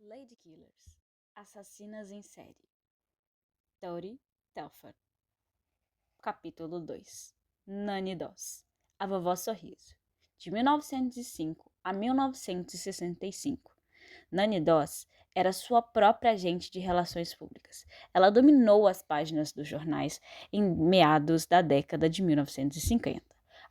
Lady Killers, Assassinas em Série. Tori Telford. Capítulo 2. Nanny Doss, A Vovó Sorriso. De 1905 a 1965. Nanny Doss era sua própria agente de relações públicas. Ela dominou as páginas dos jornais em meados da década de 1950,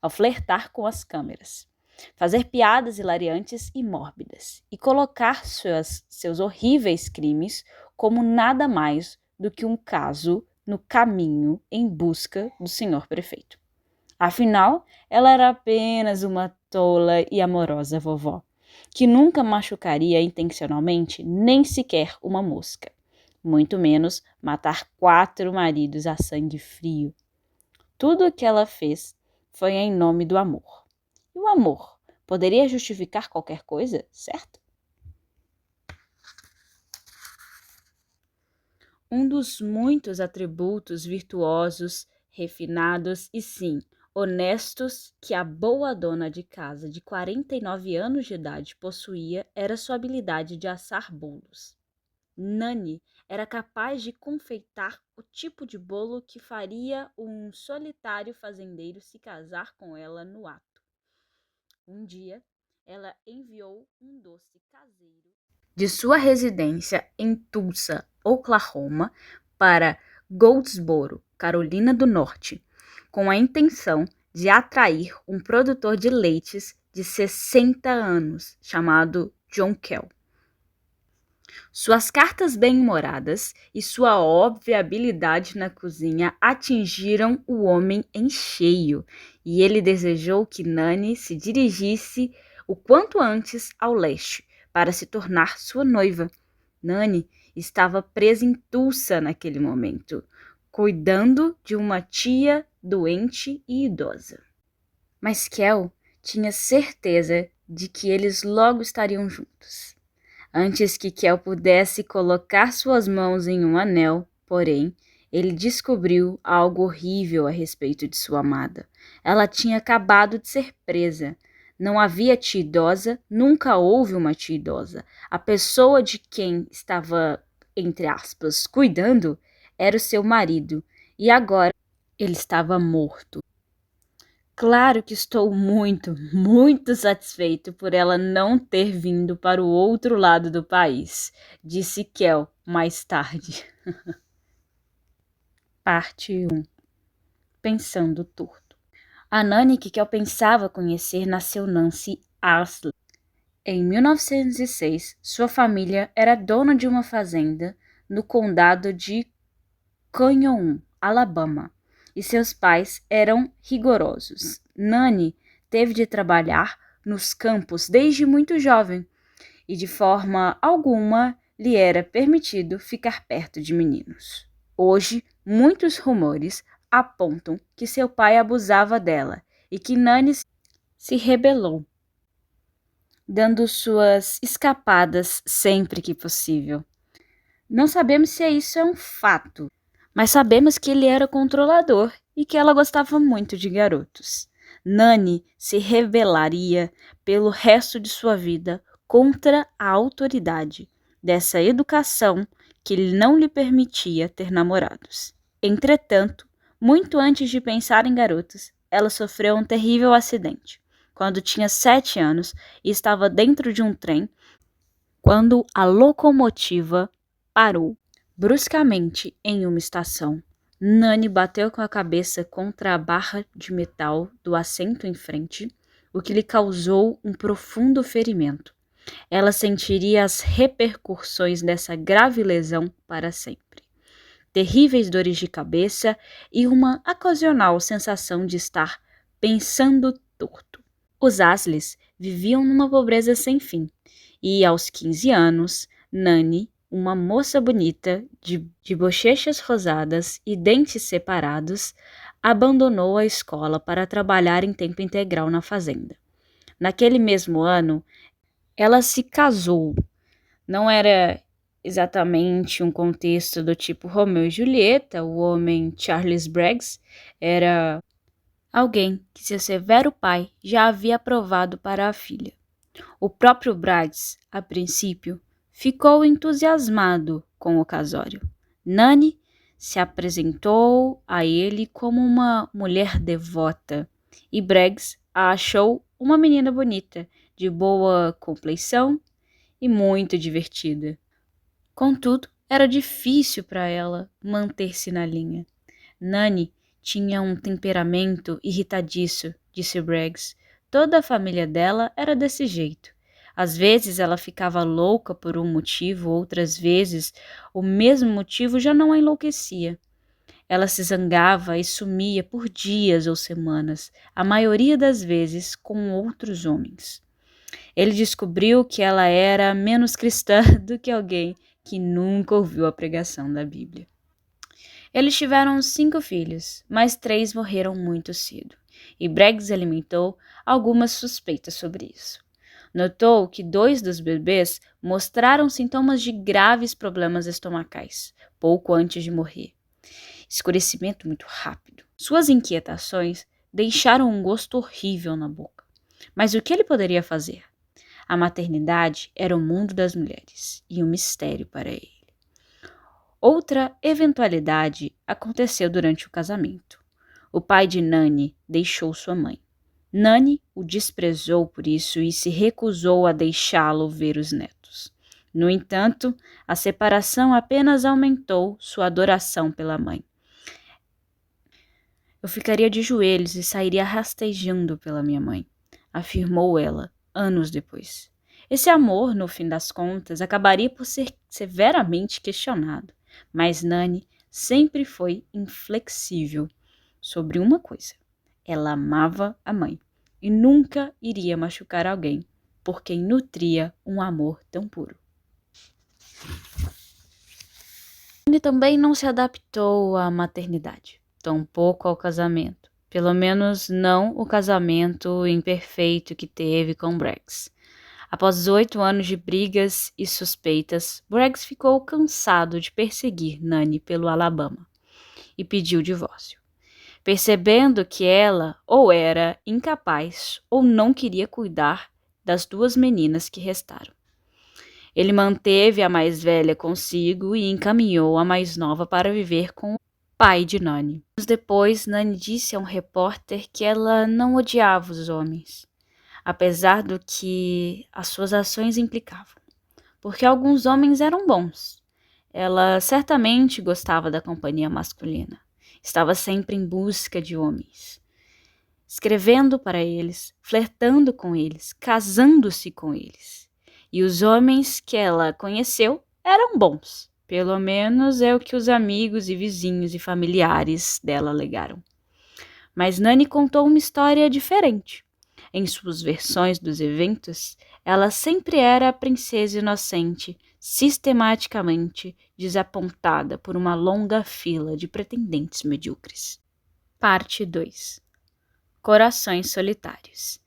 ao flertar com as câmeras, fazer piadas hilariantes e mórbidas e colocar seus horríveis crimes como nada mais do que um caso no caminho em busca do senhor prefeito. Afinal, ela era apenas uma tola e amorosa vovó, que nunca machucaria intencionalmente nem sequer uma mosca, muito menos matar 4 maridos a sangue frio. Tudo o que ela fez foi em nome do amor. E o amor poderia justificar qualquer coisa, certo? Um dos muitos atributos virtuosos, refinados e, sim, honestos que a boa dona de casa de 49 anos de idade possuía era sua habilidade de assar bolos. Nanny era capaz de confeitar o tipo de bolo que faria um solitário fazendeiro se casar com ela no ato. Um dia, ela enviou um doce caseiro de sua residência em Tulsa, Oklahoma, para Goldsboro, Carolina do Norte, com a intenção de atrair um produtor de leites de 60 anos, chamado John Kell. Suas cartas bem-humoradas e sua óbvia habilidade na cozinha atingiram o homem em cheio, e ele desejou que Nanny se dirigisse o quanto antes ao leste, para se tornar sua noiva. Nanny estava presa em Tulsa naquele momento, cuidando de uma tia doente e idosa. Mas Kell tinha certeza de que eles logo estariam juntos. Antes que Kell pudesse colocar suas mãos em um anel, porém, ele descobriu algo horrível a respeito de sua amada. Ela tinha acabado de ser presa. Não havia tia idosa, nunca houve uma tia idosa. A pessoa de quem estava, entre aspas, cuidando era o seu marido, e agora ele estava morto. Claro que estou muito, muito satisfeito por ela não ter vindo para o outro lado do país, disse Kell mais tarde. Parte 1. Pensando torto. A Nanny que Kell pensava conhecer nasceu Nancy Ashley. Em 1906, sua família era dona de uma fazenda no condado de Canyon, Alabama, e seus pais eram rigorosos. Nanny teve de trabalhar nos campos desde muito jovem, e de forma alguma lhe era permitido ficar perto de meninos. Hoje, muitos rumores apontam que seu pai abusava dela e que Nanny se rebelou, dando suas escapadas sempre que possível. Não sabemos se isso é um fato, mas sabemos que ele era controlador e que ela gostava muito de garotos. Nanny se rebelaria pelo resto de sua vida contra a autoridade dessa educação que não lhe permitia ter namorados. Entretanto, muito antes de pensar em garotos, ela sofreu um terrível acidente, quando tinha 7 anos e estava dentro de um trem, quando a locomotiva parou bruscamente em uma estação. Nanny bateu com a cabeça contra a barra de metal do assento em frente, o que lhe causou um profundo ferimento. Ela sentiria as repercussões dessa grave lesão para sempre. Terríveis dores de cabeça e uma ocasional sensação de estar pensando torto. Os Ashleys viviam numa pobreza sem fim, e aos 15 anos, Nanny, uma moça bonita, de bochechas rosadas e dentes separados, abandonou a escola para trabalhar em tempo integral na fazenda. Naquele mesmo ano, ela se casou. Não era exatamente um contexto do tipo Romeu e Julieta, o homem Charles Briggs, era alguém que seu severo pai já havia aprovado para a filha. O próprio Briggs, a princípio, ficou entusiasmado com o casório. Nani se apresentou a ele como uma mulher devota e Briggs a achou uma menina bonita, de boa compleição e muito divertida. Contudo, era difícil para ela manter-se na linha. Nani tinha um temperamento irritadiço, disse Briggs. Toda a família dela era desse jeito. Às vezes ela ficava louca por um motivo, outras vezes o mesmo motivo já não a enlouquecia. Ela se zangava e sumia por dias ou semanas, a maioria das vezes com outros homens. Ele descobriu que ela era menos cristã do que alguém que nunca ouviu a pregação da Bíblia. Eles tiveram 5 filhos, mas 3 morreram muito cedo, e Briggs alimentou algumas suspeitas sobre isso. Notou que 2 dos bebês mostraram sintomas de graves problemas estomacais, pouco antes de morrer. Escurecimento muito rápido. Suas inquietações deixaram um gosto horrível na boca. Mas o que ele poderia fazer? A maternidade era o mundo das mulheres e um mistério para ele. Outra eventualidade aconteceu durante o casamento. O pai de Nani deixou sua mãe. Nani o desprezou por isso e se recusou a deixá-lo ver os netos. No entanto, a separação apenas aumentou sua adoração pela mãe. Eu ficaria de joelhos e sairia rastejando pela minha mãe, afirmou ela, anos depois. Esse amor, no fim das contas, acabaria por ser severamente questionado, mas Nani sempre foi inflexível sobre uma coisa. Ela amava a mãe e nunca iria machucar alguém por quem nutria um amor tão puro. Nani também não se adaptou à maternidade, tampouco ao casamento. Pelo menos não o casamento imperfeito que teve com Briggs. Após 8 anos de brigas e suspeitas, Briggs ficou cansado de perseguir Nani pelo Alabama e pediu divórcio, percebendo que ela ou era incapaz ou não queria cuidar das 2 meninas que restaram. Ele manteve a mais velha consigo e encaminhou a mais nova para viver com o pai de Nani. Anos depois, Nani disse a um repórter que ela não odiava os homens, apesar do que as suas ações implicavam, porque alguns homens eram bons. Ela certamente gostava da companhia masculina. Estava sempre em busca de homens, escrevendo para eles, flertando com eles, casando-se com eles. E os homens que ela conheceu eram bons. Pelo menos é o que os amigos e vizinhos e familiares dela alegaram. Mas Nani contou uma história diferente. Em suas versões dos eventos, ela sempre era a princesa inocente, sistematicamente desapontada por uma longa fila de pretendentes medíocres. Parte 2. Corações solitários.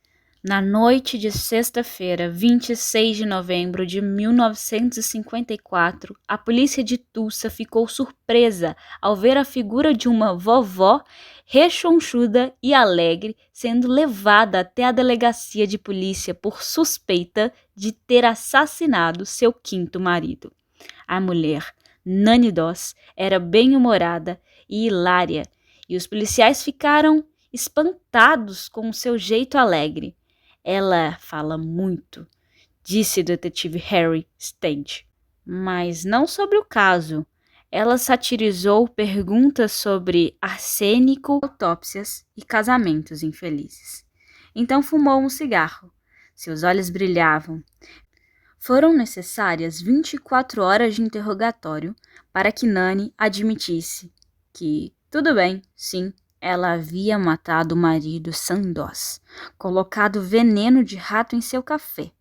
Na noite de sexta-feira, 26 de novembro de 1954, a polícia de Tulsa ficou surpresa ao ver a figura de uma vovó rechonchuda e alegre sendo levada até a delegacia de polícia por suspeita de ter assassinado seu 5º marido. A mulher, Nani Doss, era bem-humorada e hilária, e os policiais ficaram espantados com o seu jeito alegre. Ela fala muito, disse o detetive Harry Stage, mas não sobre o caso. Ela satirizou perguntas sobre arsênico, autópsias e casamentos infelizes. Então fumou um cigarro. Seus olhos brilhavam. Foram necessárias 24 horas de interrogatório para que Nani admitisse que, tudo bem, sim, ela havia matado o marido Sam Doss, colocado veneno de rato em seu café.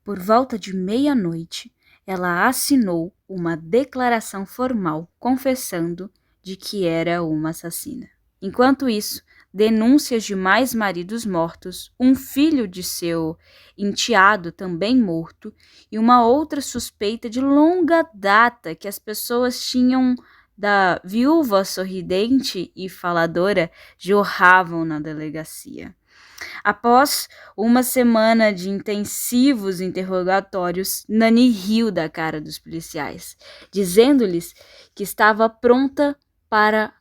Por volta de meia-noite, ela assinou uma declaração formal confessando de que era uma assassina. Enquanto isso, denúncias de mais maridos mortos, um filho de seu enteado também morto e uma outra suspeita de longa data que as pessoas tinham da viúva sorridente e faladora jorravam na delegacia. Após uma semana de intensivos interrogatórios, Nani riu da cara dos policiais, dizendo-lhes que estava pronta para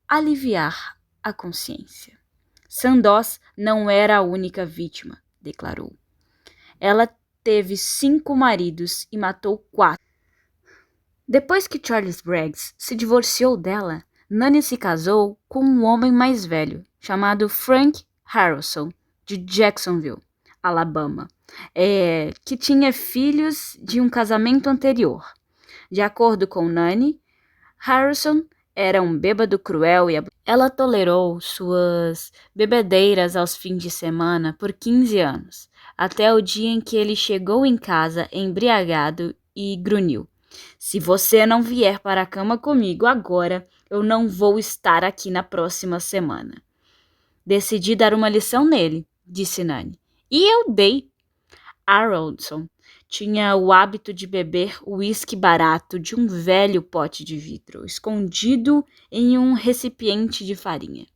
aliviar a consciência. Sandoz não era a única vítima, declarou. Ela teve 5 maridos e matou 4. Depois que Charles Braggs se divorciou dela, Nani se casou com um homem mais velho, chamado Frank Harrelson, de Jacksonville, Alabama, que tinha filhos de um casamento anterior. De acordo com Nani, Harrelson era um bêbado cruel e ela tolerou suas bebedeiras aos fins de semana por 15 anos, até o dia em que ele chegou em casa embriagado e grunhiu: "Se você não vier para a cama comigo agora, eu não vou estar aqui na próxima semana." "Decidi dar uma lição nele", disse Nani. "E eu dei." Harrelson tinha o hábito de beber uísque barato de um velho pote de vidro, escondido em um recipiente de farinha.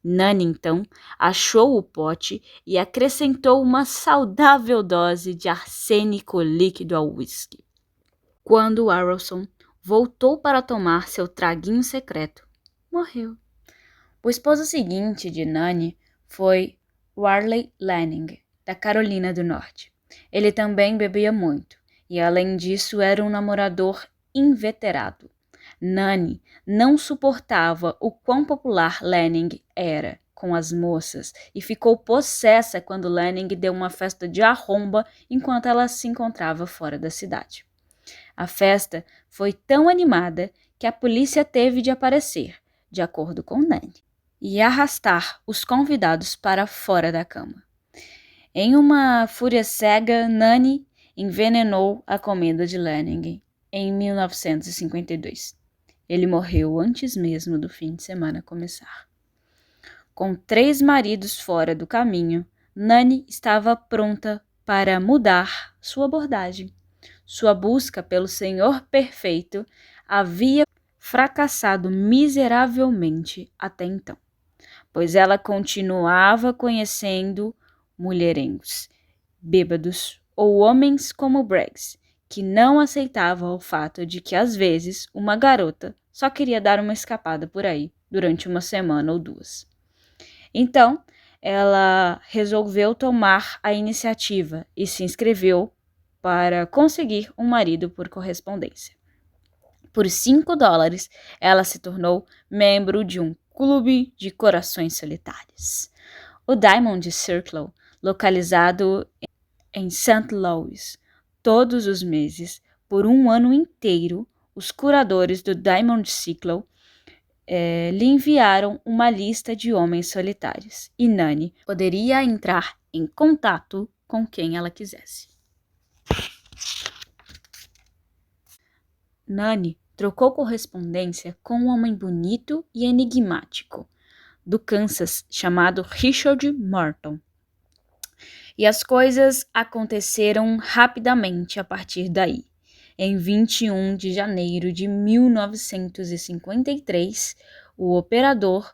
Nani, então, achou o pote e acrescentou uma saudável dose de arsênico líquido ao uísque. Quando Harrelson voltou para tomar seu traguinho secreto, morreu. O esposo seguinte de Nani foi Warley Lanning, da Carolina do Norte. Ele também bebia muito e, além disso, era um namorador inveterado. Nani não suportava o quão popular Lanning era com as moças e ficou possessa quando Lanning deu uma festa de arromba enquanto ela se encontrava fora da cidade. A festa foi tão animada que a polícia teve de aparecer, de acordo com Nani, e arrastar os convidados para fora da cama. Em uma fúria cega, Nani envenenou a comida de Lanning em 1952. Ele morreu antes mesmo do fim de semana começar. Com 3 maridos fora do caminho, Nani estava pronta para mudar sua abordagem. Sua busca pelo Senhor perfeito havia fracassado miseravelmente até então, pois ela continuava conhecendo mulherengos, bêbados ou homens como Braggs, que não aceitavam o fato de que às vezes uma garota só queria dar uma escapada por aí durante uma semana ou 2. Então, ela resolveu tomar a iniciativa e se inscreveu para conseguir um marido por correspondência. Por $5, ela se tornou membro de um clube de corações solitários, o Diamond Circle, localizado em St. Louis. Todos os meses, por um ano inteiro, os curadores do Diamond Circle lhe enviaram uma lista de homens solitários e Nani poderia entrar em contato com quem ela quisesse. Nani trocou correspondência com um homem bonito e enigmático do Kansas chamado Richard Morton. E as coisas aconteceram rapidamente a partir daí. Em 21 de janeiro de 1953, o operador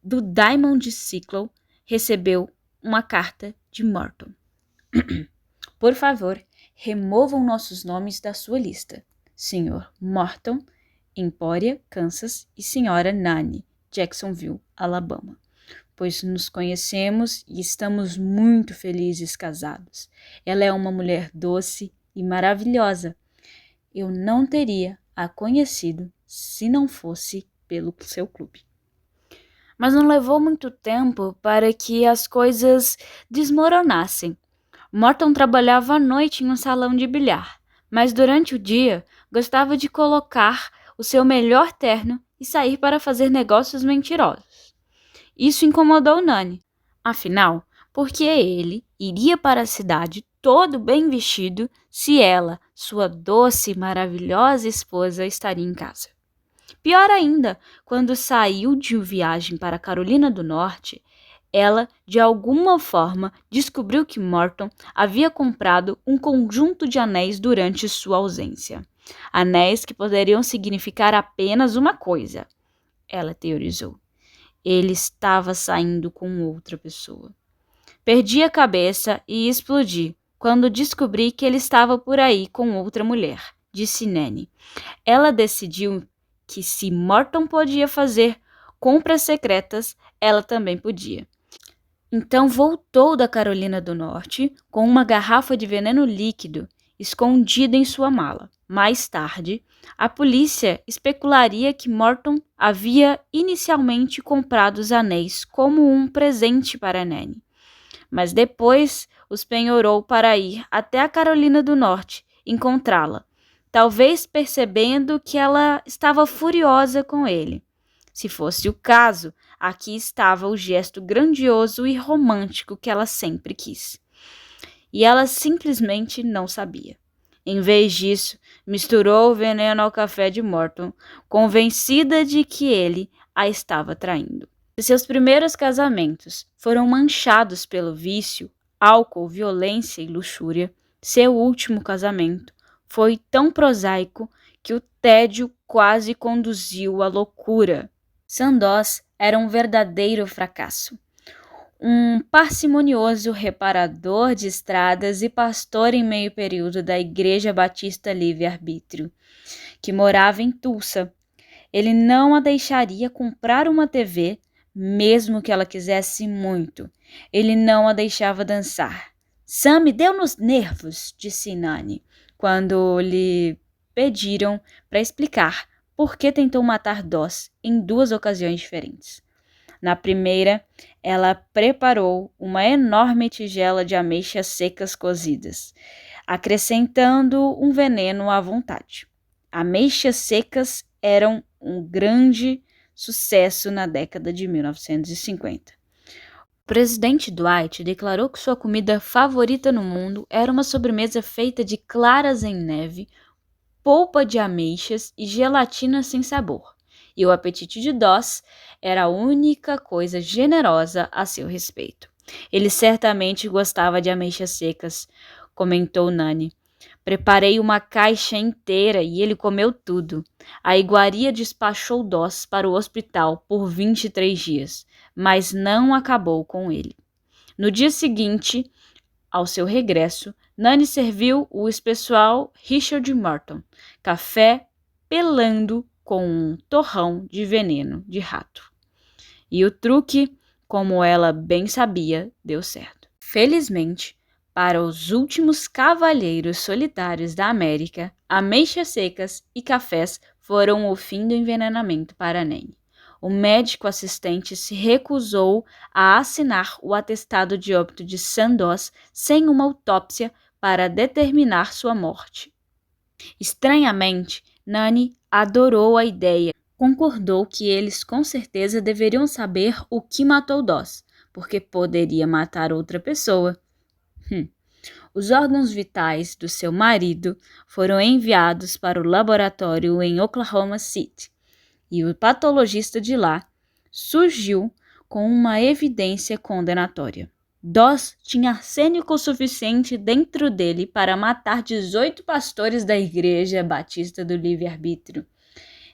do Diamond Circle recebeu uma carta de Morton. "Por favor, removam nossos nomes da sua lista. Sr. Morton, Emporia, Kansas, e Sra. Nani, Jacksonville, Alabama, pois nos conhecemos e estamos muito felizes casados. Ela é uma mulher doce e maravilhosa. Eu não teria a conhecido se não fosse pelo seu clube." Mas não levou muito tempo para que as coisas desmoronassem. Morton trabalhava à noite em um salão de bilhar, mas durante o dia gostava de colocar o seu melhor terno e sair para fazer negócios mentirosos. Isso incomodou Nani. Afinal, por que ele iria para a cidade todo bem vestido se ela, sua doce e maravilhosa esposa, estaria em casa? Pior ainda, quando saiu de viagem para a Carolina do Norte, ela, de alguma forma, descobriu que Morton havia comprado um conjunto de anéis durante sua ausência. Anéis que poderiam significar apenas uma coisa, ela teorizou. Ele estava saindo com outra pessoa. Perdi a cabeça e explodi quando descobri que ele estava por aí com outra mulher, disse Nanny. Ela decidiu que se Morton podia fazer compras secretas, ela também podia. Então voltou da Carolina do Norte com uma garrafa de veneno líquido escondida em sua mala. Mais tarde, a polícia especularia que Morton havia inicialmente comprado os anéis como um presente para Nanny, mas depois os penhorou para ir até a Carolina do Norte encontrá-la, talvez percebendo que ela estava furiosa com ele. Se fosse o caso, aqui estava o gesto grandioso e romântico que ela sempre quis. E ela simplesmente não sabia. Em vez disso, misturou o veneno ao café de Morton, convencida de que ele a estava traindo. Seus primeiros casamentos foram manchados pelo vício, álcool, violência e luxúria. Seu último casamento foi tão prosaico que o tédio quase conduziu à loucura. Sandoz era um verdadeiro fracasso. Um parcimonioso reparador de estradas e pastor em meio período da Igreja Batista Livre-Arbítrio, que morava em Tulsa. Ele não a deixaria comprar uma TV, mesmo que ela quisesse muito. Ele não a deixava dançar. Sam me deu nos nervos, disse Nanny, quando lhe pediram para explicar por que tentou matar Doss em 2 ocasiões diferentes. Na primeira, ela preparou uma enorme tigela de ameixas secas cozidas, acrescentando um veneno à vontade. Ameixas secas eram um grande sucesso na década de 1950. O presidente Dwight declarou que sua comida favorita no mundo era uma sobremesa feita de claras em neve, polpa de ameixas e gelatina sem sabor. E o apetite de Doss era a única coisa generosa a seu respeito. Ele certamente gostava de ameixas secas, comentou Nanny. Preparei uma caixa inteira e ele comeu tudo. A iguaria despachou Doss para o hospital por 23 dias, mas não acabou com ele. No dia seguinte, ao seu regresso, Nanny serviu o especial Richard Morton, café pelando com um torrão de veneno de rato. E o truque, como ela bem sabia, deu certo. Felizmente, para os últimos cavalheiros solitários da América, ameixas secas e cafés foram o fim do envenenamento para Nanny. O médico assistente se recusou a assinar o atestado de óbito de Sandoz sem uma autópsia para determinar sua morte. Estranhamente, Nanny adorou a ideia. Concordou que eles com certeza deveriam saber o que matou Doss, porque poderia matar outra pessoa. Os órgãos vitais do seu marido foram enviados para o laboratório em Oklahoma City, e o patologista de lá surgiu com uma evidência condenatória. Doss tinha arsênico suficiente dentro dele para matar 18 pastores da Igreja Batista do Livre-Arbítrio.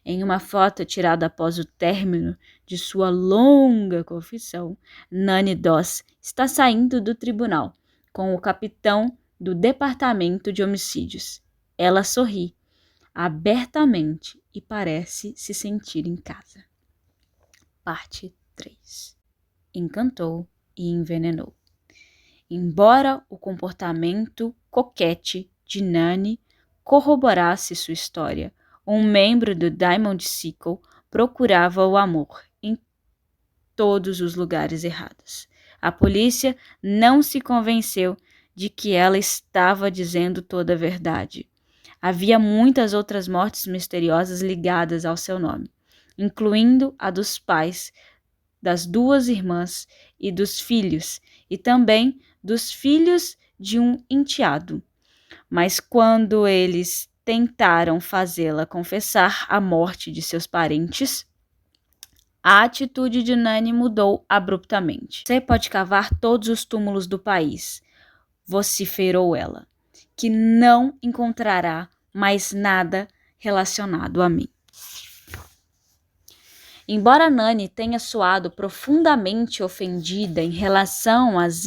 Em uma foto tirada após o término de sua longa confissão, Nanny Doss está saindo do tribunal com o capitão do Departamento de Homicídios. Ela sorri abertamente e parece se sentir em casa. Parte 3. Encantou e envenenou. Embora o comportamento coquete de Nanny corroborasse sua história, um membro do Diamond Sickle procurava o amor em todos os lugares errados. A polícia não se convenceu de que ela estava dizendo toda a verdade. Havia muitas outras mortes misteriosas ligadas ao seu nome, incluindo a dos pais, das 2 irmãs e dos filhos, e também dos filhos de um enteado. Mas quando eles tentaram fazê-la confessar a morte de seus parentes, a atitude de Nanny mudou abruptamente. Você pode cavar todos os túmulos do país, vociferou ela, que não encontrará mais nada relacionado a mim. Embora Nani tenha soado profundamente ofendida em relação às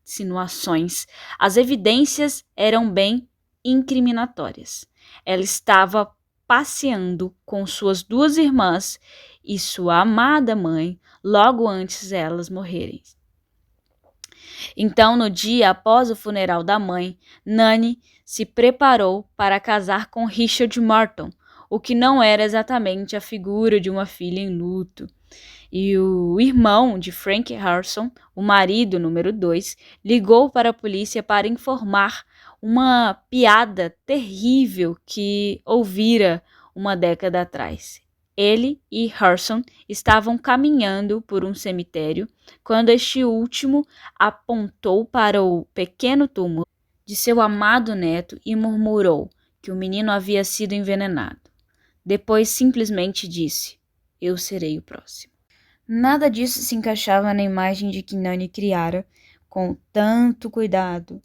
insinuações, as evidências eram bem incriminatórias. Ela estava passeando com suas 2 irmãs e sua amada mãe logo antes de elas morrerem. Então, no dia após o funeral da mãe, Nani se preparou para casar com Richard Morton, o que não era exatamente a figura de uma filha em luto. E o irmão de Frank Harrison, o marido número 2, ligou para a polícia para informar uma piada terrível que ouvira uma década atrás. Ele e Harrison estavam caminhando por um cemitério quando este último apontou para o pequeno túmulo de seu amado neto e murmurou que o menino havia sido envenenado. Depois simplesmente disse: "Eu serei o próximo." Nada disso se encaixava na imagem de que Nani criara, com tanto cuidado,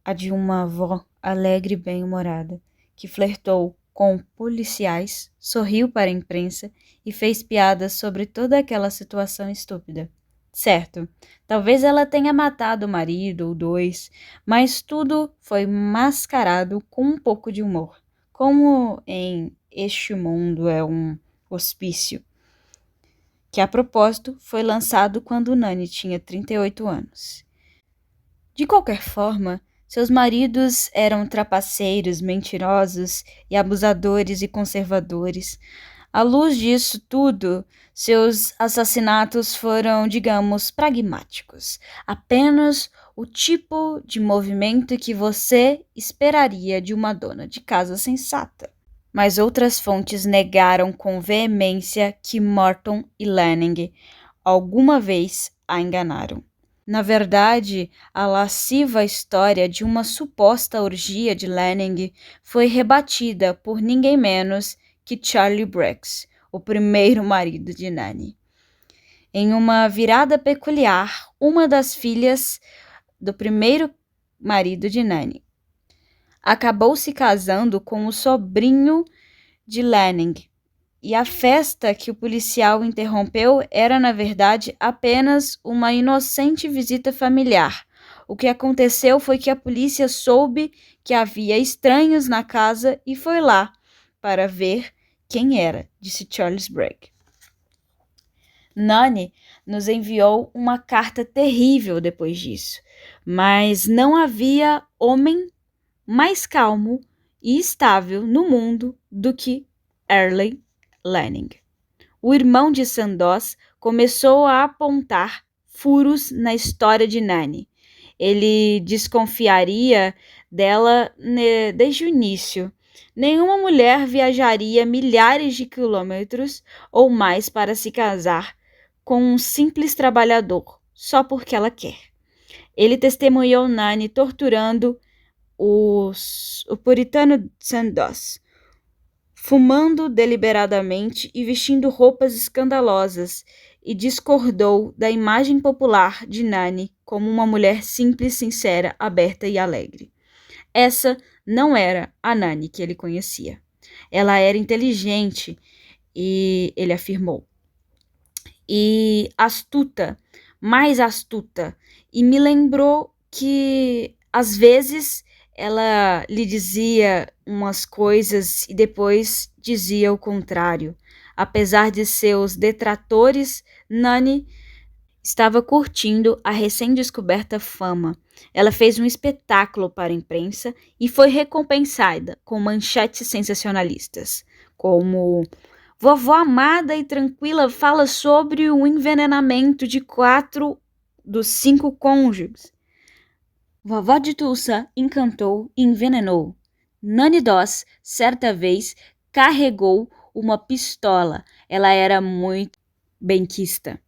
a de uma avó alegre e bem-humorada, que flertou com policiais, sorriu para a imprensa e fez piadas sobre toda aquela situação estúpida. Certo, talvez ela tenha matado o marido ou 2, mas tudo foi mascarado com um pouco de humor, como em Este Mundo é um Hospício, que a propósito foi lançado quando Nani tinha 38 anos. De qualquer forma, seus maridos eram trapaceiros, mentirosos e abusadores e conservadores. À luz disso tudo, seus assassinatos foram, digamos, pragmáticos, apenas o tipo de movimento que você esperaria de uma dona de casa sensata. Mas outras fontes negaram com veemência que Morton e Lanning alguma vez a enganaram. Na verdade, a lasciva história de uma suposta orgia de Lanning foi rebatida por ninguém menos que Charlie Briggs, o primeiro marido de Nani. Em uma virada peculiar, uma das filhas do primeiro marido de Nani acabou se casando com o sobrinho de Lanning, e a festa que o policial interrompeu era, na verdade, apenas uma inocente visita familiar. O que aconteceu foi que a polícia soube que havia estranhos na casa e foi lá para ver quem era, disse Charles Bragg. Nani nos enviou uma carta terrível depois disso, mas não havia homem mais calmo e estável no mundo do que Earle Lanning. O irmão de Sandoz começou a apontar furos na história de Nani. Ele desconfiaria dela desde o início. Nenhuma mulher viajaria milhares de quilômetros ou mais para se casar com um simples trabalhador, só porque ela quer. Ele testemunhou Nani torturando o puritano Sandoz, fumando deliberadamente e vestindo roupas escandalosas, e discordou da imagem popular de Nani como uma mulher simples, sincera, aberta e alegre. Essa não era a Nani que ele conhecia. Ela era inteligente, e ele afirmou, e astuta, mais astuta, e me lembrou que, às vezes, ela lhe dizia umas coisas e depois dizia o contrário. Apesar de seus detratores, Nani estava curtindo a recém-descoberta fama. Ela fez um espetáculo para a imprensa e foi recompensada com manchetes sensacionalistas, como: "Vovó amada e tranquila fala sobre o envenenamento de 4 dos 5 cônjuges. Vovó de Tulsa encantou e envenenou. Nani Doss, certa vez, carregou uma pistola. Ela era muito benquista."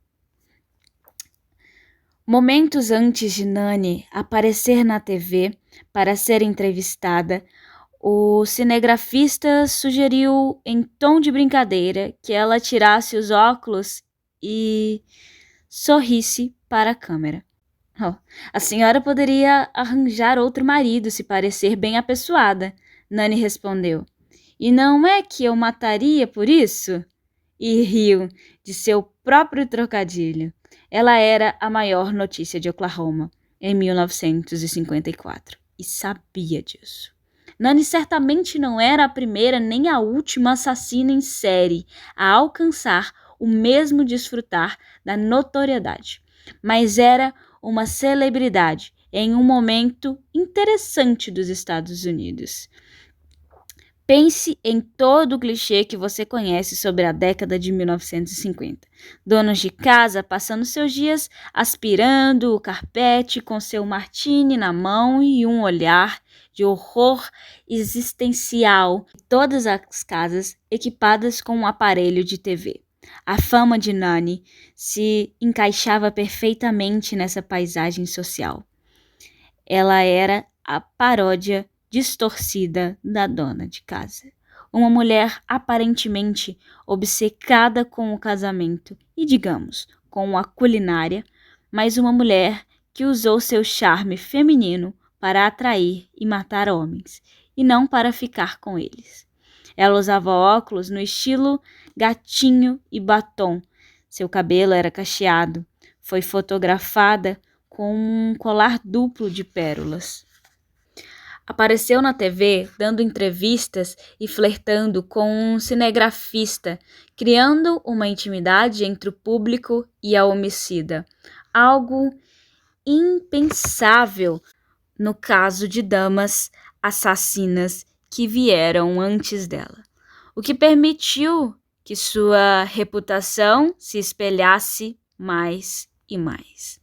Momentos antes de Nani aparecer na TV para ser entrevistada, o cinegrafista sugeriu, em tom de brincadeira, que ela tirasse os óculos e sorrisse para a câmera. "Oh, a senhora poderia arranjar outro marido se parecer bem apessoada," Nani respondeu. "E não é que eu mataria por isso?" e riu de seu próprio trocadilho. Ela era a maior notícia de Oklahoma em 1954 e sabia disso. Nani certamente não era a primeira nem a última assassina em série a alcançar o mesmo desfrutar da notoriedade, mas era uma celebridade em um momento interessante dos Estados Unidos. Pense em todo o clichê que você conhece sobre a década de 1950. Donos de casa passando seus dias aspirando o carpete com seu martini na mão e um olhar de horror existencial. Todas as casas equipadas com um aparelho de TV. A fama de Nani se encaixava perfeitamente nessa paisagem social. Ela era a paródia distorcida da dona de casa. Uma mulher aparentemente obcecada com o casamento e, digamos, com a culinária, mas uma mulher que usou seu charme feminino para atrair e matar homens, e não para ficar com eles. Ela usava óculos no estilo gatinho e batom. Seu cabelo era cacheado. Foi fotografada com um colar duplo de pérolas. Apareceu na TV dando entrevistas e flertando com um cinegrafista, criando uma intimidade entre o público e a homicida. Algo impensável no caso de damas assassinas que vieram antes dela, o que permitiu que sua reputação se espelhasse mais e mais.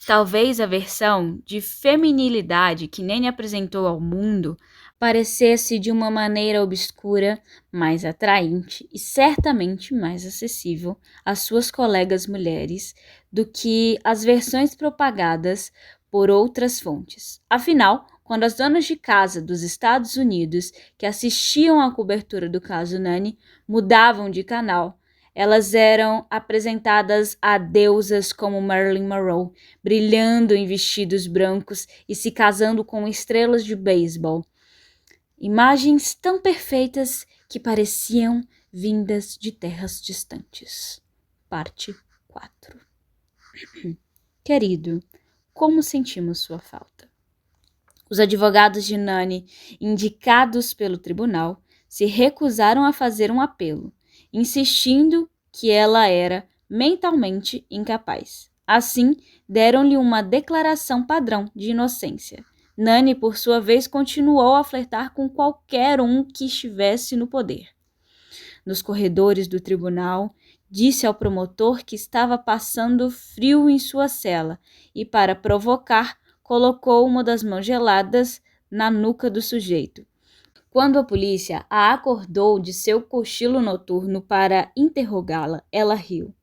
Talvez a versão de feminilidade que Nani apresentou ao mundo parecesse de uma maneira obscura, mais atraente e certamente mais acessível às suas colegas mulheres do que as versões propagadas por outras fontes. Afinal, quando as donas de casa dos Estados Unidos que assistiam à cobertura do caso Nani mudavam de canal, elas eram apresentadas a deusas como Marilyn Monroe, brilhando em vestidos brancos e se casando com estrelas de beisebol. Imagens tão perfeitas que pareciam vindas de terras distantes. Parte 4. Querido, como sentimos sua falta? Os advogados de Nani, indicados pelo tribunal, se recusaram a fazer um apelo, insistindo que ela era mentalmente incapaz. Assim, deram-lhe uma declaração padrão de inocência. Nani, por sua vez, continuou a flertar com qualquer um que estivesse no poder. Nos corredores do tribunal, disse ao promotor que estava passando frio em sua cela e, para provocar, colocou uma das mãos geladas na nuca do sujeito. Quando a polícia a acordou de seu cochilo noturno para interrogá-la, ela riu.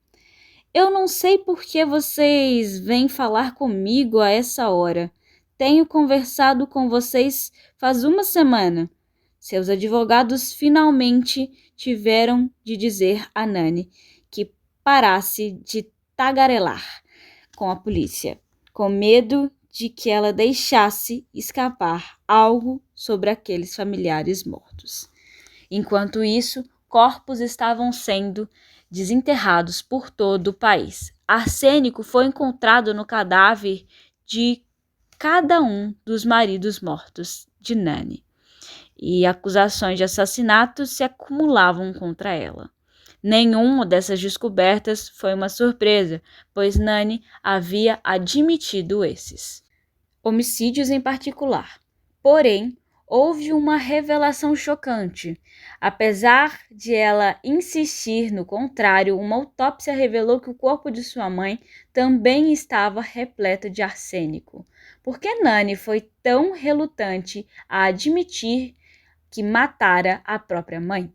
Eu não sei por que vocês vêm falar comigo a essa hora. Tenho conversado com vocês faz uma semana. Seus advogados finalmente tiveram de dizer a Nani que parasse de tagarelar com a polícia, com medo de que ela deixasse escapar algo sobre aqueles familiares mortos. Enquanto isso, corpos estavam sendo desenterrados por todo o país. Arsênico foi encontrado no cadáver de cada um dos maridos mortos de Nani, e acusações de assassinato se acumulavam contra ela. Nenhuma dessas descobertas foi uma surpresa, pois Nani havia admitido esses homicídios em particular. Porém, houve uma revelação chocante. Apesar de ela insistir no contrário, uma autópsia revelou que o corpo de sua mãe também estava repleto de arsênico. Por que Nani foi tão relutante a admitir que matara a própria mãe?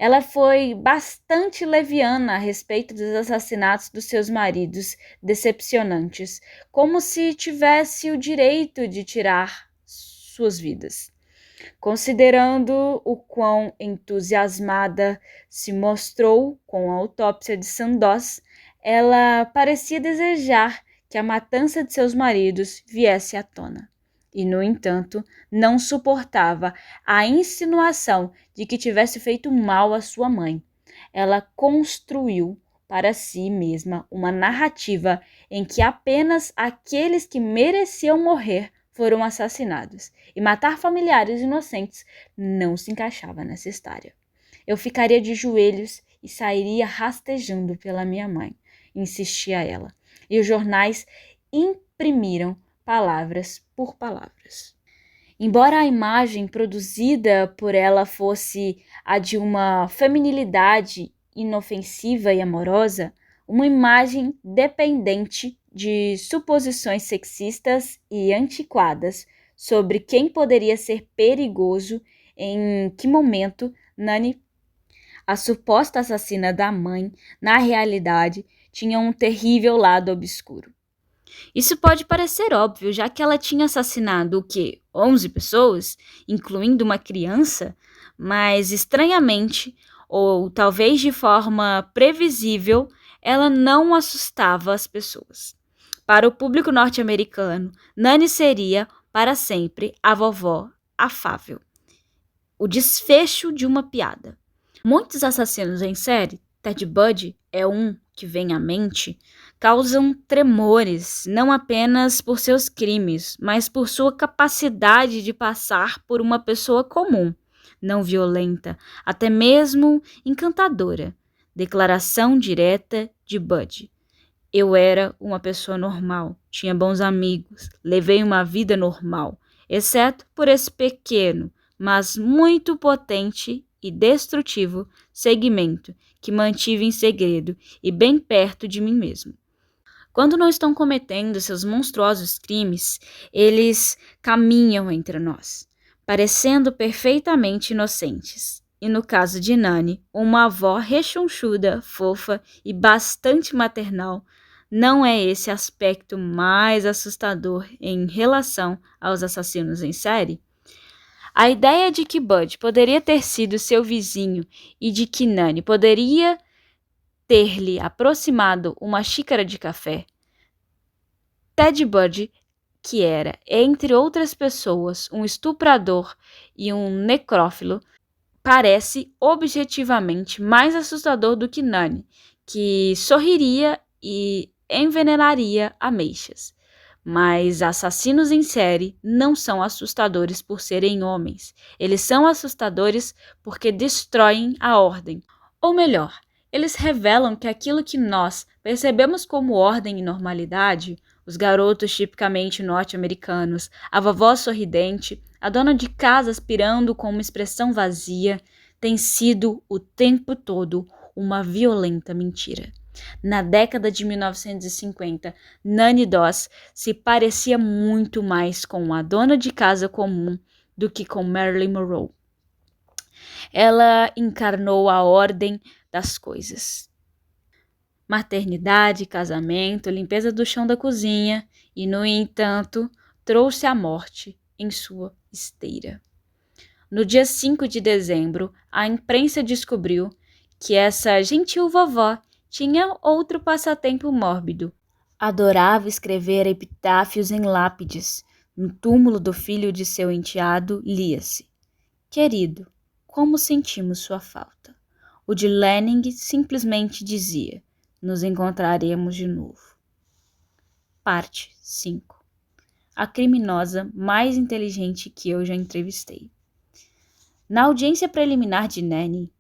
Ela foi bastante leviana a respeito dos assassinatos dos seus maridos decepcionantes, como se tivesse o direito de tirar suas vidas. Considerando o quão entusiasmada se mostrou com a autópsia de Sandoz, ela parecia desejar que a matança de seus maridos viesse à tona. E, no entanto, não suportava a insinuação de que tivesse feito mal à sua mãe. ela construiu para si mesma uma narrativa em que apenas aqueles que mereciam morrer foram assassinados, e matar familiares inocentes não se encaixava nessa história. Eu ficaria de joelhos e sairia rastejando pela minha mãe, insistia ela, e os jornais imprimiram palavras por palavras. Embora a imagem produzida por ela fosse a de uma feminilidade inofensiva e amorosa, uma imagem dependente de suposições sexistas e antiquadas sobre quem poderia ser perigoso em que momento Nani, a suposta assassina da mãe, na realidade, tinha um terrível lado obscuro. Isso pode parecer óbvio, já que ela tinha assassinado o quê? 11 pessoas, incluindo uma criança, mas estranhamente, ou talvez de forma previsível, ela não assustava as pessoas. Para o público norte-americano, Nani seria, para sempre, a vovó afável. O desfecho de uma piada. Muitos assassinos em série, Ted Bundy é um que vem à mente, causam tremores não apenas por seus crimes, mas por sua capacidade de passar por uma pessoa comum, não violenta, até mesmo encantadora. Declaração direta de Bundy. Eu era uma pessoa normal, tinha bons amigos, levei uma vida normal, exceto por esse pequeno, mas muito potente e destrutivo segmento que mantive em segredo e bem perto de mim mesmo. Quando não estão cometendo seus monstruosos crimes, eles caminham entre nós, parecendo perfeitamente inocentes. E no caso de Nani, uma avó rechonchuda, fofa e bastante maternal, não é esse aspecto mais assustador em relação aos assassinos em série? A ideia de que Bud poderia ter sido seu vizinho e de que Nani poderia ter-lhe aproximado uma xícara de café. Ted Bundy, que era, entre outras pessoas, um estuprador e um necrófilo, parece objetivamente mais assustador do que Nani, que sorriria e envenenaria ameixas. Mas assassinos em série não são assustadores por serem homens. Eles são assustadores porque destroem a ordem. Ou melhor, eles revelam que aquilo que nós percebemos como ordem e normalidade, os garotos tipicamente norte-americanos, a vovó sorridente, a dona de casa aspirando com uma expressão vazia, tem sido o tempo todo uma violenta mentira. Na década de 1950, Nani Doss se parecia muito mais com a dona de casa comum do que com Marilyn Monroe. Ela encarnou a ordem das coisas. Maternidade, casamento, limpeza do chão da cozinha e, no entanto, trouxe a morte em sua esteira. No dia 5 de dezembro, a imprensa descobriu que essa gentil vovó tinha outro passatempo mórbido. Adorava escrever epitáfios em lápides. No túmulo do filho de seu enteado, lia-se: Querido, como sentimos sua falta. O de Lenin simplesmente dizia: Nos encontraremos de novo. Parte 5. A criminosa mais inteligente que eu já entrevistei. Na audiência preliminar de Nani,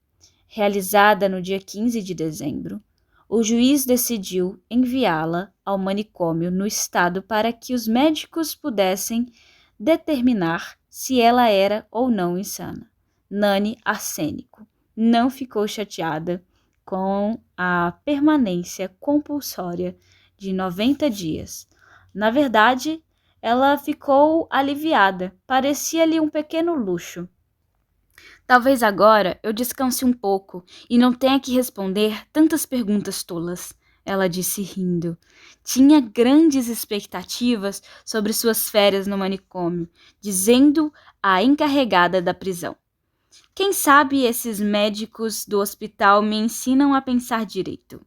realizada no dia 15 de dezembro, o juiz decidiu enviá-la ao manicômio no estado para que os médicos pudessem determinar se ela era ou não insana. Nani Arsênico não ficou chateada com a permanência compulsória de 90 dias. Na verdade, ela ficou aliviada, parecia-lhe um pequeno luxo. Talvez agora eu descanse um pouco e não tenha que responder tantas perguntas tolas, ela disse rindo. Tinha grandes expectativas sobre suas férias no manicômio, dizendo à encarregada da prisão: Quem sabe esses médicos do hospital me ensinam a pensar direito.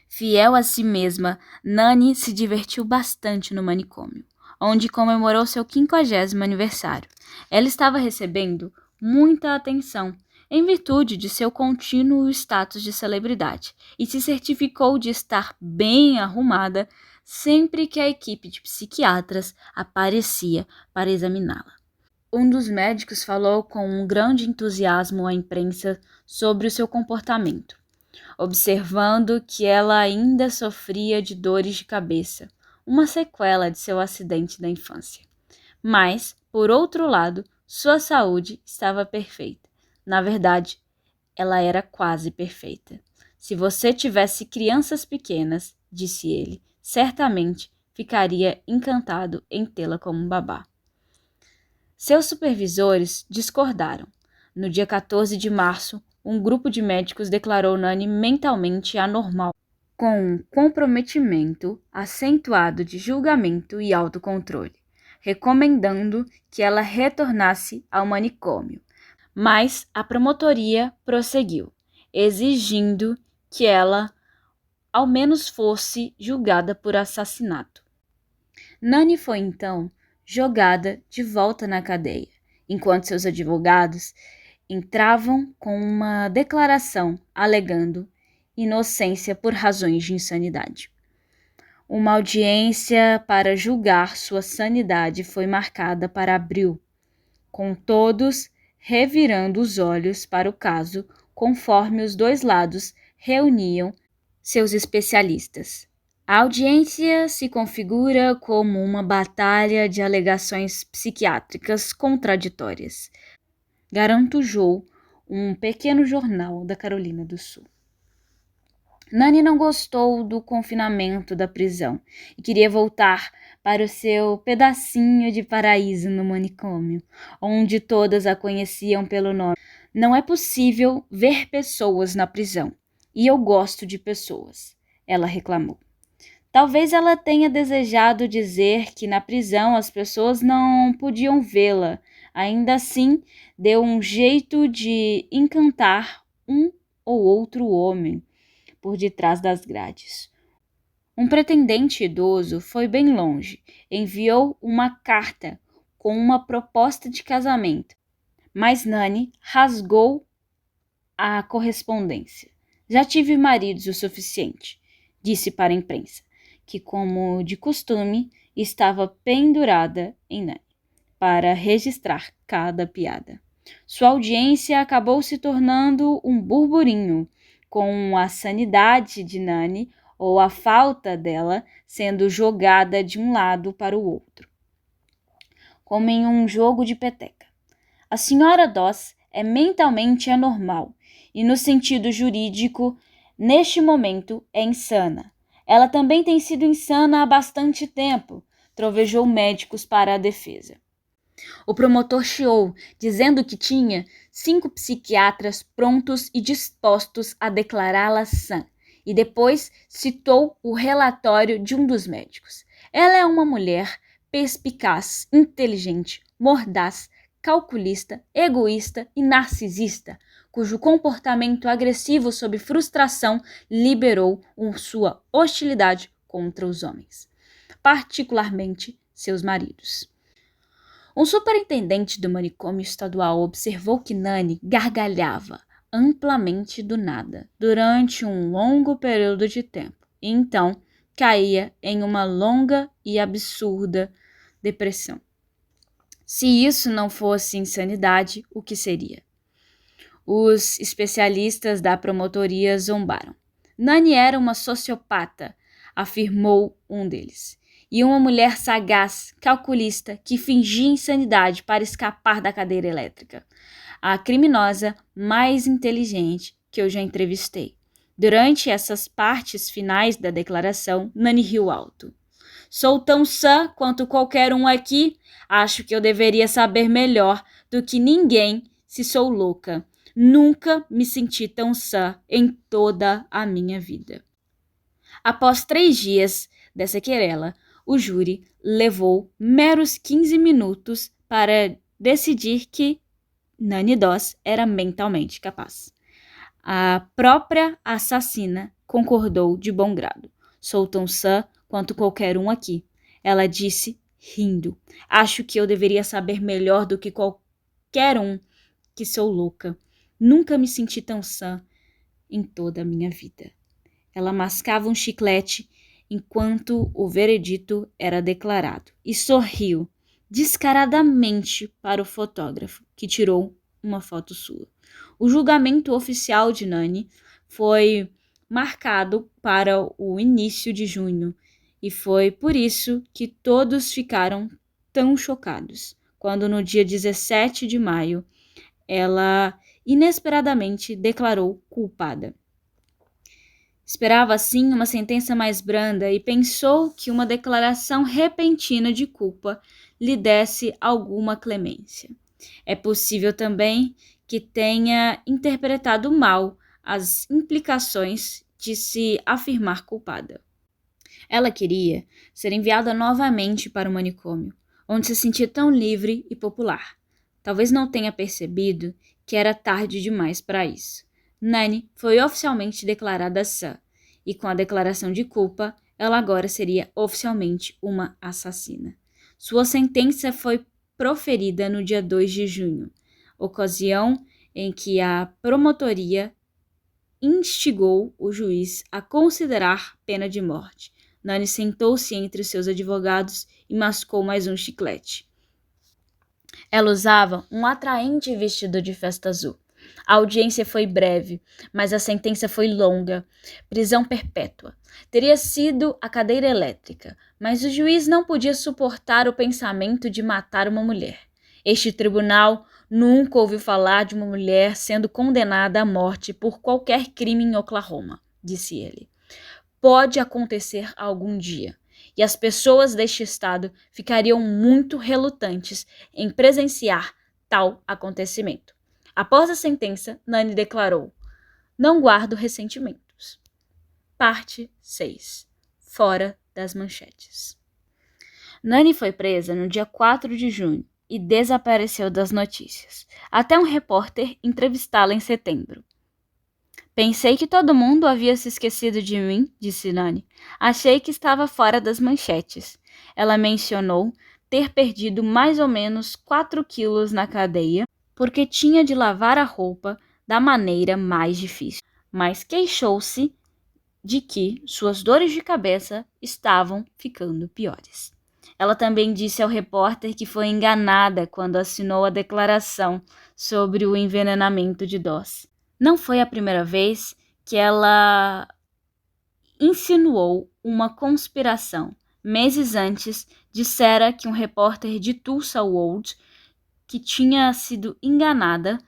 Fiel a si mesma, Nani se divertiu bastante no manicômio, onde comemorou seu 50º aniversário. Ela estava recebendo muita atenção, em virtude de seu contínuo status de celebridade, e se certificou de estar bem arrumada sempre que a equipe de psiquiatras aparecia para examiná-la. Um dos médicos falou com um grande entusiasmo à imprensa sobre o seu comportamento, observando que ela ainda sofria de dores de cabeça, uma sequela de seu acidente da infância. Mas, por outro lado, sua saúde estava perfeita. Na verdade, ela era quase perfeita. Se você tivesse crianças pequenas, disse ele, certamente ficaria encantado em tê-la como babá. Seus supervisores discordaram. No dia 14 de março, um grupo de médicos declarou Nani mentalmente anormal, com um comprometimento acentuado de julgamento e autocontrole, recomendando que ela retornasse ao manicômio. Mas a promotoria prosseguiu, exigindo que ela ao menos fosse julgada por assassinato. Nani foi então jogada de volta na cadeia, enquanto seus advogados entravam com uma declaração alegando inocência por razões de insanidade. Uma audiência para julgar sua sanidade foi marcada para abril, com todos revirando os olhos para o caso conforme os dois lados reuniam seus especialistas. A audiência se configura como uma batalha de alegações psiquiátricas contraditórias, garantujou um pequeno jornal da Carolina do Sul. Nani não gostou do confinamento da prisão e queria voltar para o seu pedacinho de paraíso no manicômio, onde todas a conheciam pelo nome. Não é possível ver pessoas na prisão, e eu gosto de pessoas, ela reclamou. Talvez ela tenha desejado dizer que na prisão as pessoas não podiam vê-la. Ainda assim, deu um jeito de encantar um ou outro homem por detrás das grades. Um pretendente idoso foi bem longe, enviou uma carta com uma proposta de casamento, mas Nani rasgou a correspondência. Já tive maridos o suficiente, disse para a imprensa, que, como de costume, estava pendurada em Nani, para registrar cada piada. Sua audiência acabou se tornando um burburinho, com a sanidade de Nani, ou a falta dela, sendo jogada de um lado para o outro, como em um jogo de peteca. A senhora Doss é mentalmente anormal, e no sentido jurídico, neste momento, é insana. Ela também tem sido insana há bastante tempo, trovejou médicos para a defesa. O promotor chiou, dizendo que tinha 5 psiquiatras prontos e dispostos a declará-la sã, e depois citou o relatório de um dos médicos. Ela é uma mulher perspicaz, inteligente, mordaz, calculista, egoísta e narcisista, cujo comportamento agressivo sob frustração liberou sua hostilidade contra os homens, particularmente seus maridos. Um superintendente do manicômio estadual observou que Nani gargalhava amplamente do nada durante um longo período de tempo e então caía em uma longa e absurda depressão. Se isso não fosse insanidade, o que seria? Os especialistas da promotoria zombaram. Nani era uma sociopata, afirmou um deles, e uma mulher sagaz, calculista, que fingia insanidade para escapar da cadeira elétrica. A criminosa mais inteligente que eu já entrevistei. Durante essas partes finais da declaração, Nani riu alto. Sou tão sã quanto qualquer um aqui. Acho que eu deveria saber melhor do que ninguém se sou louca. Nunca me senti tão sã em toda a minha vida. Após 3 dias dessa querela, o júri levou meros 15 minutos para decidir que Nani Doss era mentalmente capaz. A própria assassina concordou de bom grado. Sou tão sã quanto qualquer um aqui, ela disse, rindo. Acho que eu deveria saber melhor do que qualquer um que sou louca. Nunca me senti tão sã em toda a minha vida. Ela mascava um chiclete enquanto o veredito era declarado e sorriu descaradamente para o fotógrafo, que tirou uma foto sua. O julgamento oficial de Nani foi marcado para o início de junho e foi por isso que todos ficaram tão chocados quando no dia 17 de maio ela inesperadamente declarou culpada. Esperava, assim, uma sentença mais branda e pensou que uma declaração repentina de culpa lhe desse alguma clemência. É possível também que tenha interpretado mal as implicações de se afirmar culpada. Ela queria ser enviada novamente para o manicômio, onde se sentia tão livre e popular. Talvez não tenha percebido que era tarde demais para isso. Nani foi oficialmente declarada sã, e com a declaração de culpa, ela agora seria oficialmente uma assassina. Sua sentença foi proferida no dia 2 de junho, ocasião em que a promotoria instigou o juiz a considerar pena de morte. Nani sentou-se entre seus advogados e mascou mais um chiclete. Ela usava um atraente vestido de festa azul. A audiência foi breve, mas a sentença foi longa. Prisão perpétua. Teria sido a cadeira elétrica, mas o juiz não podia suportar o pensamento de matar uma mulher. Este tribunal nunca ouviu falar de uma mulher sendo condenada à morte por qualquer crime em Oklahoma, disse ele. Pode acontecer algum dia, e as pessoas deste estado ficariam muito relutantes em presenciar tal acontecimento. Após a sentença, Nani declarou: "Não guardo ressentimentos." Parte 6. Fora das manchetes. Nani foi presa no dia 4 de junho e desapareceu das notícias, até um repórter entrevistá-la em setembro. "Pensei que todo mundo havia se esquecido de mim", disse Nani. "Achei que estava fora das manchetes." Ela mencionou ter perdido mais ou menos 4 quilos na cadeia porque tinha de lavar a roupa da maneira mais difícil, mas queixou-se de que suas dores de cabeça estavam ficando piores. Ela também disse ao repórter que foi enganada quando assinou a declaração sobre o envenenamento de Doss. Não foi a primeira vez que ela insinuou uma conspiração. Meses antes, dissera que um repórter de Tulsa World que tinha sido enganada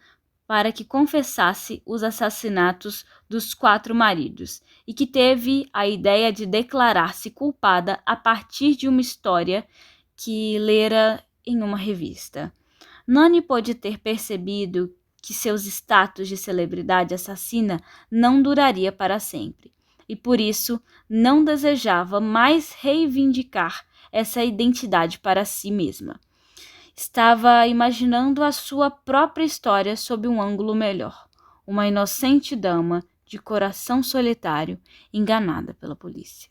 para que confessasse os assassinatos dos 4 maridos e que teve a ideia de declarar-se culpada a partir de uma história que lera em uma revista. Nani pôde ter percebido que seus status de celebridade assassina não duraria para sempre, e por isso não desejava mais reivindicar essa identidade para si mesma. Estava imaginando a sua própria história sob um ângulo melhor. Uma inocente dama de coração solitário, enganada pela polícia.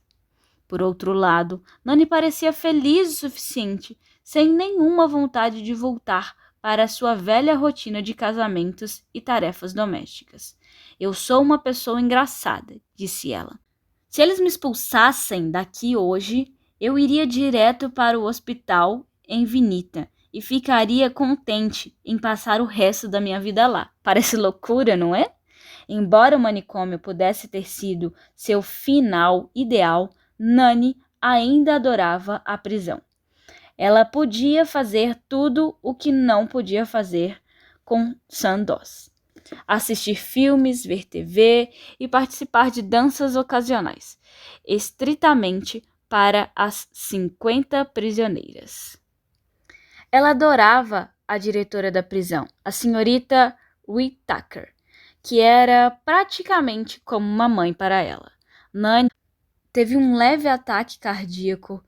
Por outro lado, Nani parecia feliz o suficiente, sem nenhuma vontade de voltar para a sua velha rotina de casamentos e tarefas domésticas. "Eu sou uma pessoa engraçada", disse ela. "Se eles me expulsassem daqui hoje, eu iria direto para o hospital em Vinita e ficaria contente em passar o resto da minha vida lá." Parece loucura, não é? Embora o manicômio pudesse ter sido seu final ideal, Nani ainda adorava a prisão. Ela podia fazer tudo o que não podia fazer com Sam Doss: assistir filmes, ver TV e participar de danças ocasionais, estritamente para as 50 prisioneiras. Ela adorava a diretora da prisão, a senhorita Whittaker, que era praticamente como uma mãe para ela. Nani teve um leve ataque cardíaco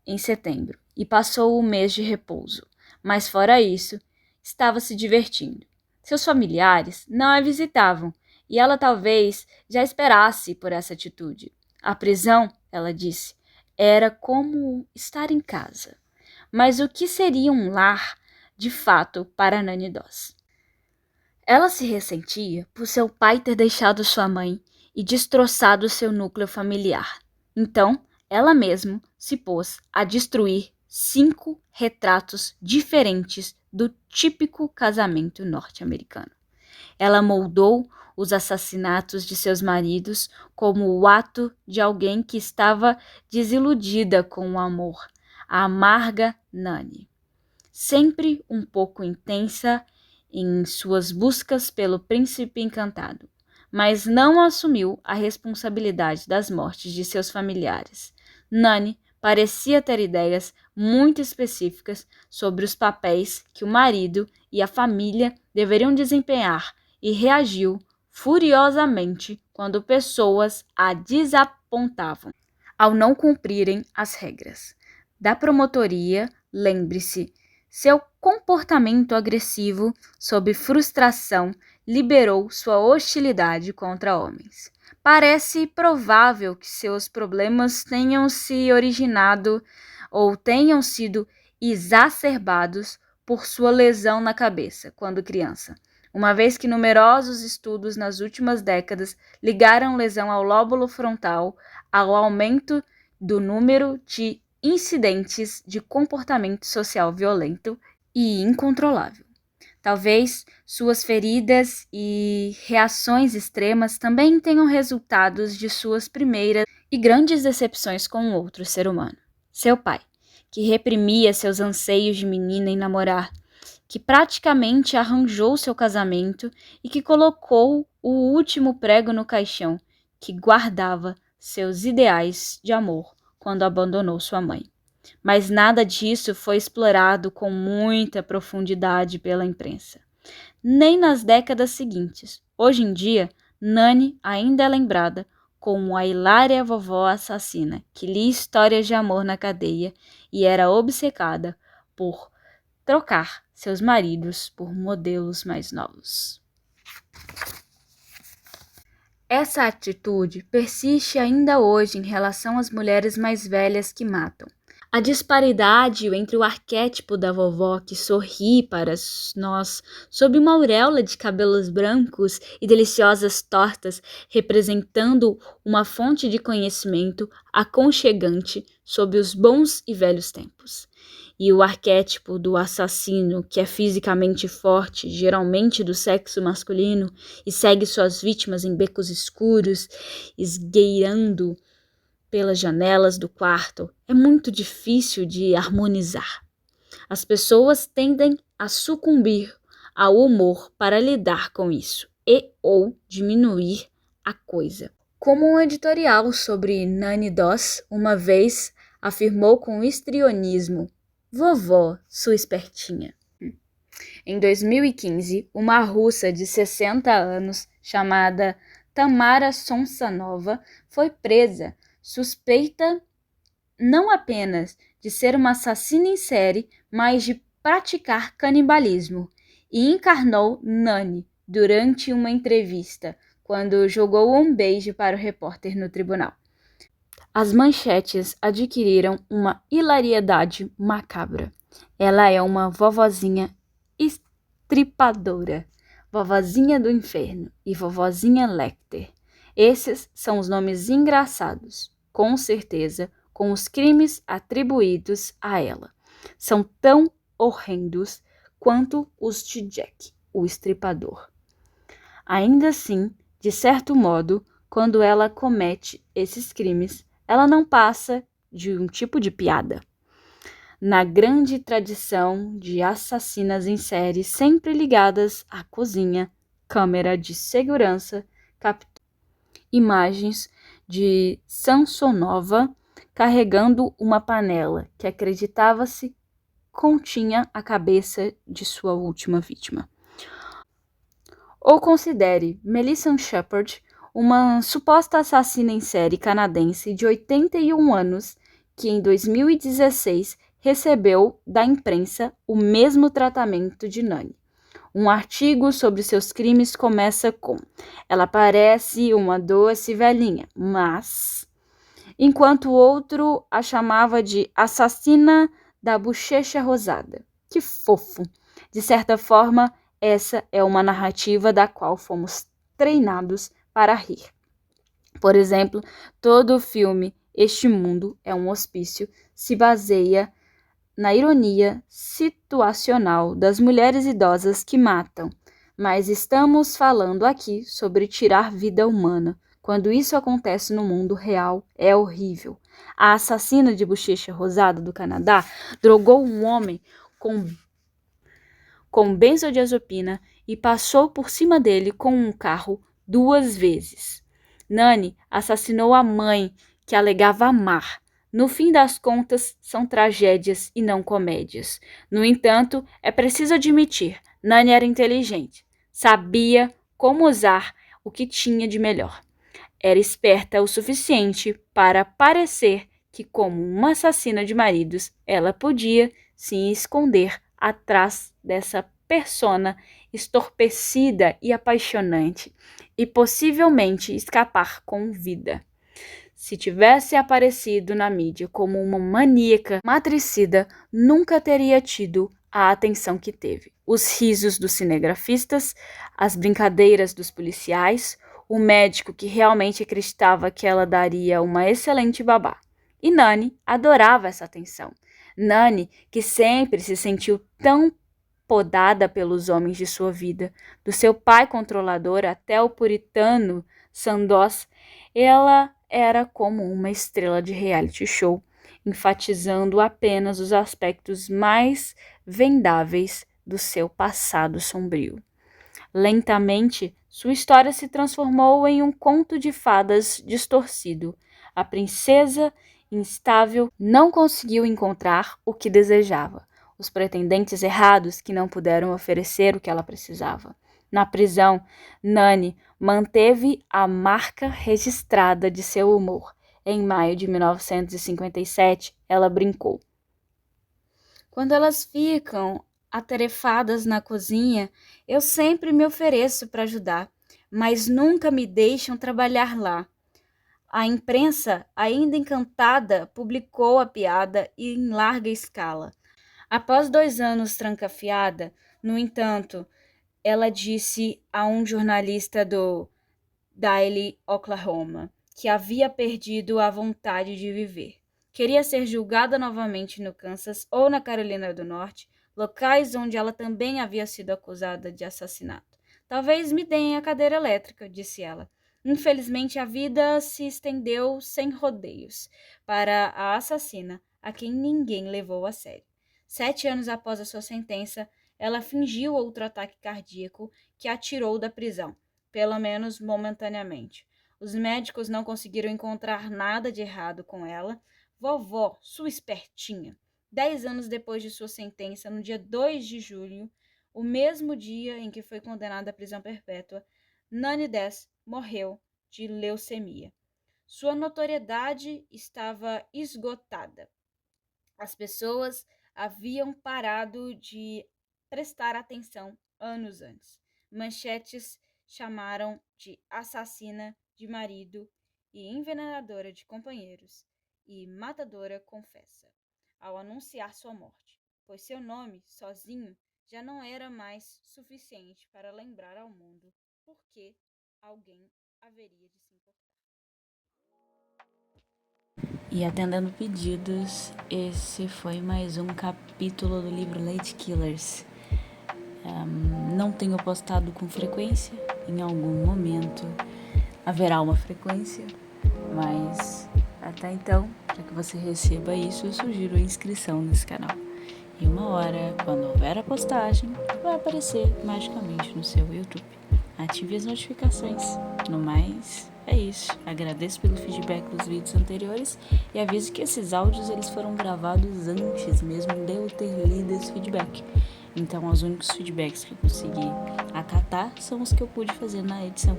em setembro e passou o mês de repouso, mas fora isso, estava se divertindo. Seus familiares não a visitavam e ela talvez já esperasse por essa atitude. A prisão, ela disse, era como estar em casa. Mas o que seria um lar, de fato, para Nani Doss? Ela se ressentia por seu pai ter deixado sua mãe e destroçado seu núcleo familiar. Então, ela mesma se pôs a destruir 5 retratos diferentes do típico casamento norte-americano. Ela moldou os assassinatos de seus maridos como o ato de alguém que estava desiludida com o amor, a amarga Nanny. Sempre um pouco intensa em suas buscas pelo príncipe encantado, mas não assumiu a responsabilidade das mortes de seus familiares. Nanny parecia ter ideias muito específicas sobre os papéis que o marido e a família deveriam desempenhar e reagiu furiosamente quando pessoas a desapontavam ao não cumprirem as regras. Da promotoria, lembre-se, seu comportamento agressivo, sob frustração, liberou sua hostilidade contra homens. Parece provável que seus problemas tenham se originado ou tenham sido exacerbados por sua lesão na cabeça quando criança, uma vez que numerosos estudos nas últimas décadas ligaram lesão ao lóbulo frontal ao aumento do número de incidentes de comportamento social violento e incontrolável. Talvez suas feridas e reações extremas também tenham resultados de suas primeiras e grandes decepções com outro ser humano. Seu pai, que reprimia seus anseios de menina em namorar, que praticamente arranjou seu casamento e que colocou o último prego no caixão, que guardava seus ideais de amor quando abandonou sua mãe. Mas nada disso foi explorado com muita profundidade pela imprensa, nem nas décadas seguintes. Hoje em dia, Nanny ainda é lembrada como a hilária vovó assassina que lia histórias de amor na cadeia e era obcecada por trocar seus maridos por modelos mais novos. Essa atitude persiste ainda hoje em relação às mulheres mais velhas que matam. A disparidade entre o arquétipo da vovó que sorri para nós sob uma auréola de cabelos brancos e deliciosas tortas, representando uma fonte de conhecimento aconchegante sob os bons e velhos tempos, e o arquétipo do assassino que é fisicamente forte, geralmente do sexo masculino, e segue suas vítimas em becos escuros, esgueirando pelas janelas do quarto, é muito difícil de harmonizar. As pessoas tendem a sucumbir ao humor para lidar com isso e ou diminuir a coisa. Como um editorial sobre Nanny Doss uma vez afirmou com histrionismo: "Vovó, sua espertinha." Em 2015, uma russa de 60 anos chamada Tamara Sonsanova foi presa, suspeita não apenas de ser uma assassina em série, mas de praticar canibalismo, e encarnou Nanny durante uma entrevista, quando jogou um beijo para o repórter no tribunal. As manchetes adquiriram uma hilariedade macabra. Ela é uma vovozinha estripadora, vovozinha do inferno e vovozinha Lecter. Esses são os nomes engraçados, com certeza, com os crimes atribuídos a ela. São tão horrendos quanto os de Jack, o estripador. Ainda assim, de certo modo, quando ela comete esses crimes, ela não passa de um tipo de piada. Na grande tradição de assassinas em série sempre ligadas à cozinha, câmera de segurança captou imagens de Samsonova carregando uma panela que acreditava-se continha a cabeça de sua última vítima. Ou considere Melissa Shepard, uma suposta assassina em série canadense de 81 anos que em 2016 recebeu da imprensa o mesmo tratamento de Nanny. Um artigo sobre seus crimes começa com: "Ela parece uma doce velhinha, mas..." Enquanto o outro a chamava de assassina da bochecha rosada. Que fofo! De certa forma, Essa é uma narrativa da qual fomos treinados para rir. Por exemplo, todo o filme Este Mundo é um Hospício se baseia na ironia situacional das mulheres idosas que matam, mas estamos falando aqui sobre tirar vida humana. Quando isso acontece no mundo real, é horrível. A assassina de bochecha rosada do Canadá drogou um homem com benzodiazepina e passou por cima dele com um carro 2 vezes. Nani assassinou a mãe que alegava amar. No fim das contas, são tragédias e não comédias. No entanto, é preciso admitir, Nani era inteligente, sabia como usar o que tinha de melhor. Era esperta o suficiente para parecer que, como uma assassina de maridos, ela podia se esconder atrás dessa persona estorpecida e apaixonante e possivelmente escapar com vida. Se tivesse aparecido na mídia como uma maníaca matricida, nunca teria tido a atenção que teve. Os risos dos cinegrafistas, as brincadeiras dos policiais, o médico que realmente acreditava que ela daria uma excelente babá. E Nani adorava essa atenção. Nani, que sempre se sentiu tão podada pelos homens de sua vida, do seu pai controlador até o puritano Sandoz, ela era como uma estrela de reality show, enfatizando apenas os aspectos mais vendáveis do seu passado sombrio. Lentamente, sua história se transformou em um conto de fadas distorcido. A princesa instável não conseguiu encontrar o que desejava. Os pretendentes errados que não puderam oferecer o que ela precisava. Na prisão, Nani manteve a marca registrada de seu humor. Em maio de 1957, ela brincou: "Quando elas ficam atarefadas na cozinha, eu sempre me ofereço para ajudar, mas nunca me deixam trabalhar lá." A imprensa, ainda encantada, publicou a piada em larga escala. Após 2 anos trancafiada, no entanto, ela disse a um jornalista do Daily Oklahoma que havia perdido a vontade de viver. Queria ser julgada novamente no Kansas ou na Carolina do Norte, locais onde ela também havia sido acusada de assassinato. "Talvez me deem a cadeira elétrica", disse ela. Infelizmente, a vida se estendeu sem rodeios para a assassina, a quem ninguém levou a sério. 7 anos após a sua sentença, ela fingiu outro ataque cardíaco que a tirou da prisão, pelo menos momentaneamente. Os médicos não conseguiram encontrar nada de errado com ela. Vovó, sua espertinha. 10 anos depois de sua sentença, no dia 2 de julho, o mesmo dia em que foi condenada à prisão perpétua, Nani Des morreu de leucemia. Sua notoriedade estava esgotada. As pessoas haviam parado de prestar atenção anos antes. Manchetes chamaram de assassina de marido e envenenadora de companheiros e matadora confessa, ao anunciar sua morte, pois seu nome, sozinho, já não era mais suficiente para lembrar ao mundo por que alguém haveria de se importar. E atendendo pedidos, esse foi mais um capítulo do livro Lady Killers. Não tenho postado com frequência, em algum momento haverá uma frequência, mas até então, para que você receba isso, eu sugiro a inscrição nesse canal. E uma hora, quando houver a postagem, vai aparecer magicamente no seu YouTube. Ative as notificações. No mais, é isso. Agradeço pelo feedback dos vídeos anteriores e aviso que esses áudios eles foram gravados antes mesmo de eu ter lido esse feedback. Então, os únicos feedbacks que eu consegui acatar são os que eu pude fazer na edição.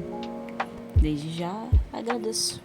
Desde já, agradeço.